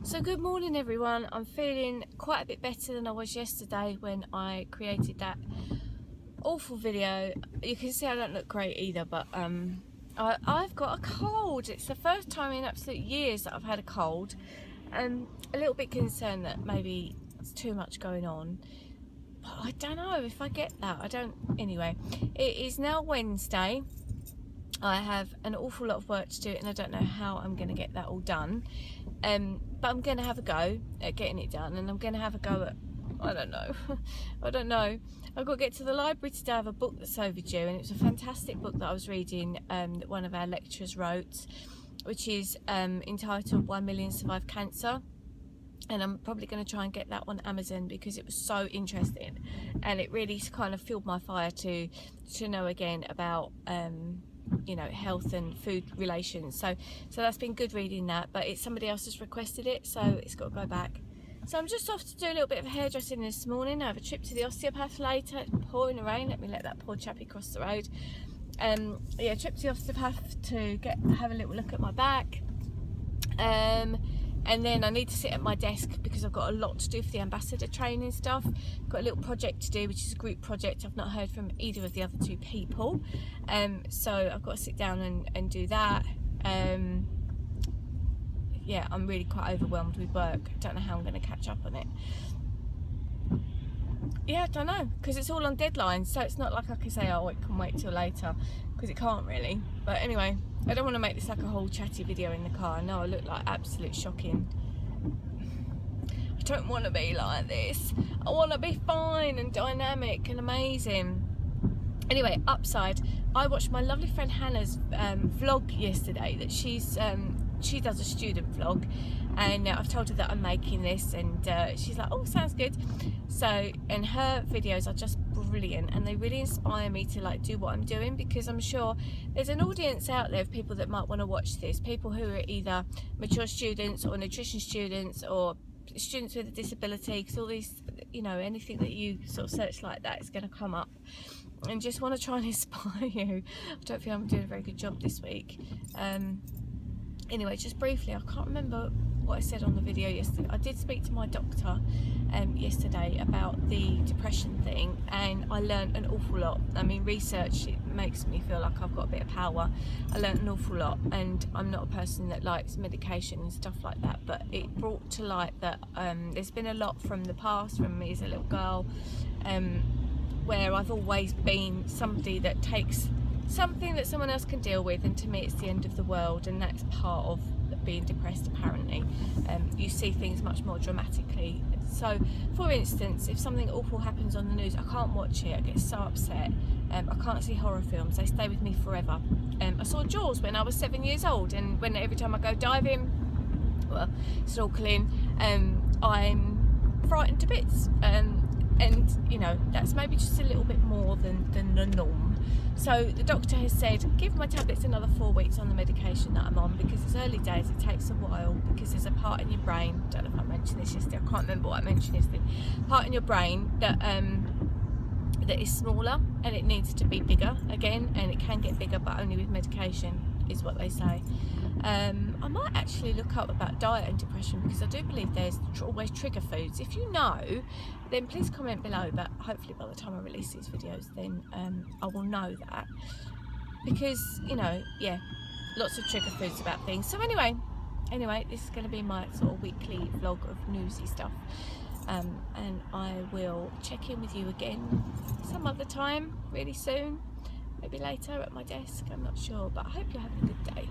So good morning everyone. I'm feeling quite a bit better than I was yesterday when I created that awful video. You can see I don't look great either, but I've got a cold. It's the first time in absolute years that I've had a cold. A little bit concerned that maybe it's too much going on, but I don't know if I get that. Anyway, it is now Wednesday. I have an awful lot of work to do and I don't know how I'm going to get that all done. But I'm going to have a go at getting it done, and I'm going to have a go at, I don't know, I don't know. I've got to get to the library today. I have a book that's overdue, and it's a fantastic book that I was reading that one of our lecturers wrote, which is entitled Why Millions Survive Cancer. And I'm probably going to try and get that on Amazon because it was so interesting, and it really kind of fueled my fire to know again about you know, health and food relations. So that's been good reading that, but it's somebody else has requested it, so it's got to go back. So I'm just off to do a little bit of hairdressing this morning. I have a trip to the osteopath later. It's pouring the rain. Let me let that poor chappie cross the road. Yeah, trip to the osteopath to have a little look at my back. And then I need to sit at my desk because I've got a lot to do for the ambassador training stuff. Got a little project to do, which is a group project. I've not heard from either of the other two people, so I've got to sit down and do that. Yeah, I'm really quite overwhelmed with work. I don't know how I'm going to catch up on it. Yeah, I don't know, because it's all on deadlines, so it's not like I can say, oh, it can wait till later, because it can't really. But anyway, I don't want to make this like a whole chatty video in the car. I know I look like absolute shocking. I don't want to be like this. I want to be fine and dynamic and amazing. Anyway, upside, I watched my lovely friend Hannah's vlog yesterday. That she does a student vlog, and I've told her that I'm making this, and she's like, oh, sounds good. So, and her videos are just brilliant, and they really inspire me to like do what I'm doing, because I'm sure there's an audience out there of people that might want to watch this, people who are either mature students or nutrition students or students with a disability, because all these, you know, anything that you sort of search like that is going to come up, and just want to try and inspire you. I don't feel I'm doing a very good job this week. Anyway, just briefly, I can't remember what I said on the video yesterday. I did speak to my doctor yesterday about the depression thing, and I learned an awful lot. I mean, research, it makes me feel like I've got a bit of power. I learned an awful lot, and I'm not a person that likes medication and stuff like that, but it brought to light that there's been a lot from the past, from me as a little girl, where I've always been somebody that takes something that someone else can deal with, and to me it's the end of the world, and that's part of being depressed apparently. You see things much more dramatically. So for instance, if something awful happens on the news, I can't watch it. I get so upset. I can't see horror films. They stay with me forever. I saw Jaws when I was 7 years old, and when every time I go diving, well, snorkeling, I'm frightened to bits. And you know, that's maybe just a little bit more than the norm. So the doctor has said, give my tablets another 4 weeks on the medication that I'm on, because it's early days, it takes a while, because there's a part in your brain, I don't know if I mentioned this yesterday, I can't remember what I mentioned yesterday, part in your brain that that is smaller, and it needs to be bigger again, and it can get bigger, but only with medication, is what they say. I might actually look up about diet and depression, because I do believe there's always trigger foods. If you know, then please comment below, but hopefully by the time I release these videos, then I will know that, because, you know, yeah, lots of trigger foods about things. So anyway, this is going to be my sort of weekly vlog of newsy stuff, and I will check in with you again some other time really soon, maybe later at my desk, I'm not sure, but I hope you're having a good day.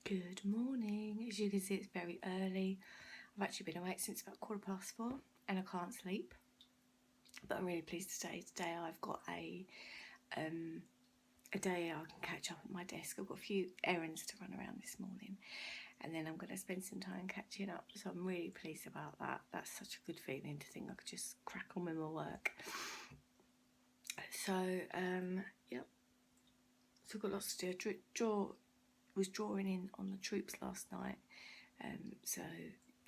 Good morning. As you can see, it's very early. I've actually been awake since about 4:15, and I can't sleep, but I'm really pleased today. Today I've got a day I can catch up at my desk. I've got a few errands to run around this morning, and then I'm going to spend some time catching up, so I'm really pleased about that. That's such a good feeling, to think I could just crack on with my work. So yep, so I've got lots to do. Was drawing in on the troops last night, so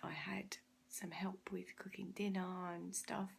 I had some help with cooking dinner and stuff.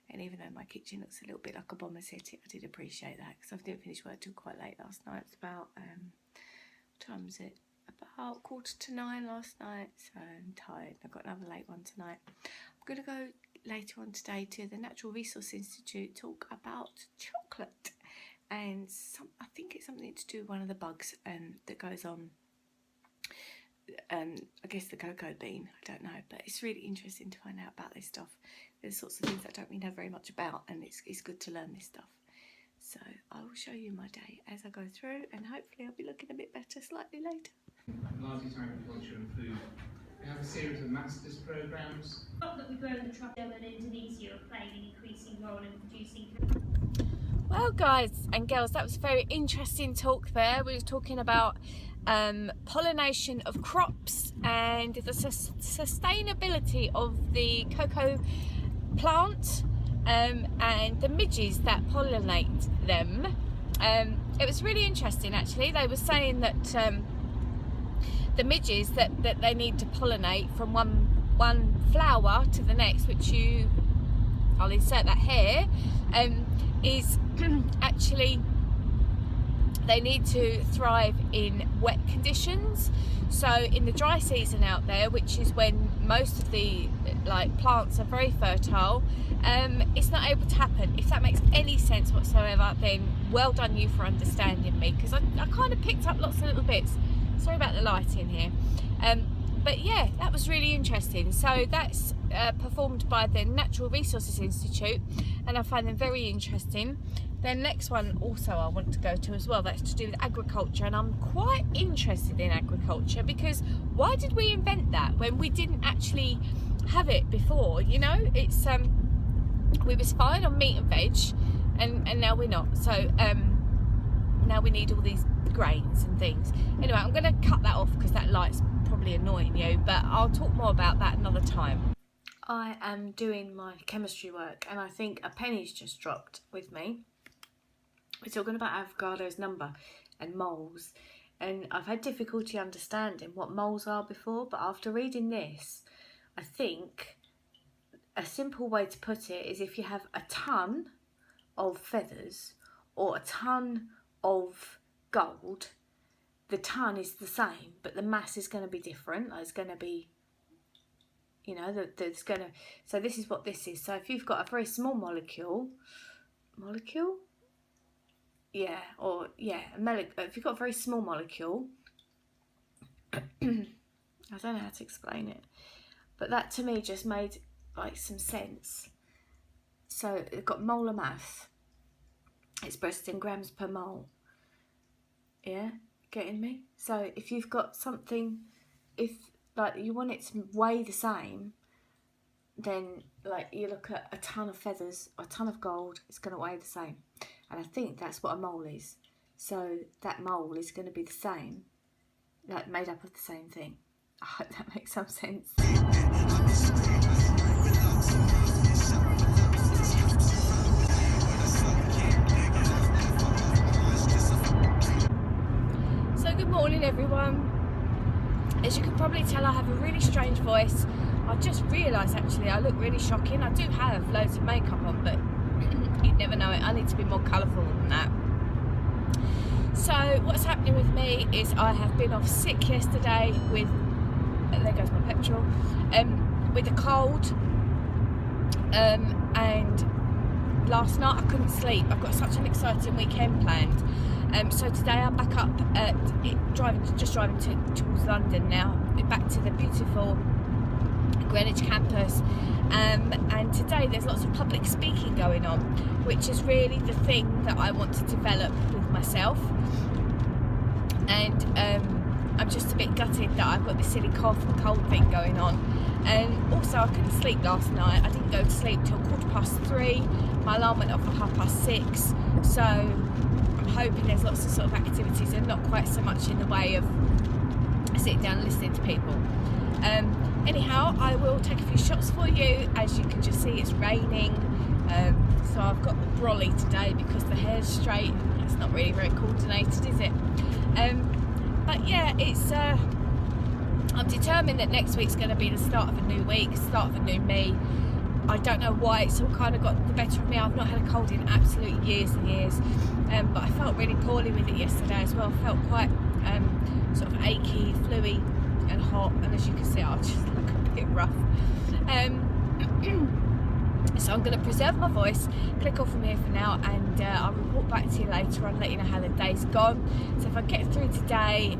And even though my kitchen looks a little bit like a bomber city, I did appreciate that because I didn't finish work till quite late last night. It's about, what time is it? About 8:45 last night, so I'm tired. I've got another late one tonight. I'm going to go later on today to the Natural Resource Institute, talk about chocolate. And I think it's something to do with one of the bugs that goes on, I guess the cocoa bean, I don't know, but it's really interesting to find out about this stuff. There's sorts of things I don't really know very much about, and it's good to learn this stuff. So I will show you my day as I go through, and hopefully I'll be looking a bit better slightly later. Largely to agriculture and food. We have a series of masters programmes. Not that we grow the truffle in Indonesia are playing an increasing role in producing. Well, guys and girls, that was a very interesting talk there. We were talking about pollination of crops and the sustainability of the cocoa plant and the midges that pollinate them. It was really interesting, actually. They were saying that the midges that they need to pollinate from one flower to the next, which I'll insert that here, is actually they need to thrive in wet conditions. So in the dry season out there, which is when most of the plants are very fertile, it's not able to happen. If that makes any sense whatsoever, then well done you for understanding me, because I kind of picked up lots of little bits. Sorry about the lighting here. But yeah, that was really interesting. So that's performed by the Natural Resources Institute, and I find them very interesting. The next one also I want to go to as well, that's to do with agriculture, and I'm quite interested in agriculture because why did we invent that when we didn't actually have it before? You know, it's we was fine on meat and veg, and now we're not. So now we need all these grains and things. Anyway, I'm going to cut that off because that light's probably annoying you, but I'll talk more about that another time. I am doing my chemistry work, and I think a penny's just dropped with me. We're talking about Avogadro's number and moles, and I've had difficulty understanding what moles are before, but after reading this, I think a simple way to put it is if you have a ton of feathers or a ton of gold, the ton is the same, but the mass is going to be different. It's going to be, you know, there's going to, so this is what this is. So if you've got a very small molecule, if you've got a very small molecule, I don't know how to explain it, but that to me just made like some sense. So it's got molar mass, expressed in grams per mole. Yeah, getting me? So if you've got something, if like you want it to weigh the same, then like you look at a ton of feathers, a ton of gold, it's going to weigh the same. And I think that's what a mole is. So that mole is going to be the same, like made up of the same thing. I hope that makes some sense. So good morning everyone. As you can probably tell, I have a really strange voice. I just realised actually I look really shocking. I do have loads of makeup on, but you'd never know it. I need to be more colourful than that. So what's happening with me is I have been off sick yesterday with, there goes my petrol, with a cold, and last night I couldn't sleep. I've got such an exciting weekend planned. So today I'm back up at driving towards London now, back to the beautiful Greenwich campus, and today there's lots of public speaking going on, which is really the thing that I want to develop with myself. And I'm just a bit gutted that I've got this silly cough and cold thing going on. And also I couldn't sleep last night. I didn't go to sleep till 3:15. My alarm went off at 6:30, so I'm hoping there's lots of sort of activities and not quite so much in the way of sitting down and listening to people. Anyhow, I will take a few shots for you. As you can just see, it's raining, so I've got the brolly today because the hair's straight. It's not really very coordinated, is it? But yeah, it's I'm determined that next week's going to be the start of a new week, start of a new me. I don't know why, it's all kind of got the better of me. I've not had a cold in absolute years and years, but I felt really poorly with it yesterday as well. I felt quite sort of achy, fluey and hot, and as you can see, I just look a bit rough. So I'm going to preserve my voice, click off from here for now, and I'll report back to you later on, let you know how the day's gone. So if I get through today,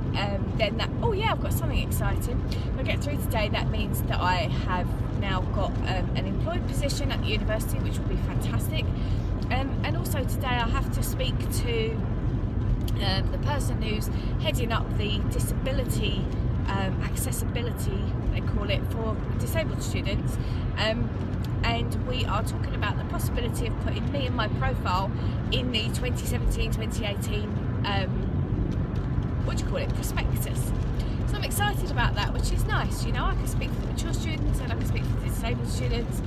then that, oh yeah, I've got something exciting. If I get through today, that means that I have now got an employed position at the university, which will be fantastic. And also today I have to speak to the person who's heading up the disability accessibility, they call it, for disabled students. And we are talking about the possibility of putting me and my profile in the 2017-2018 what do you call it, prospectus. So I'm excited about that, which is nice. You know, I can speak for the mature students and I can speak for the disabled students.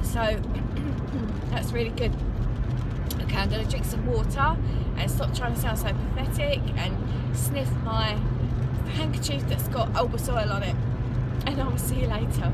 So that's really good. Okay, I'm going to drink some water and stop trying to sound so pathetic and sniff my handkerchief that's got Albus oil on it. And I will see you later.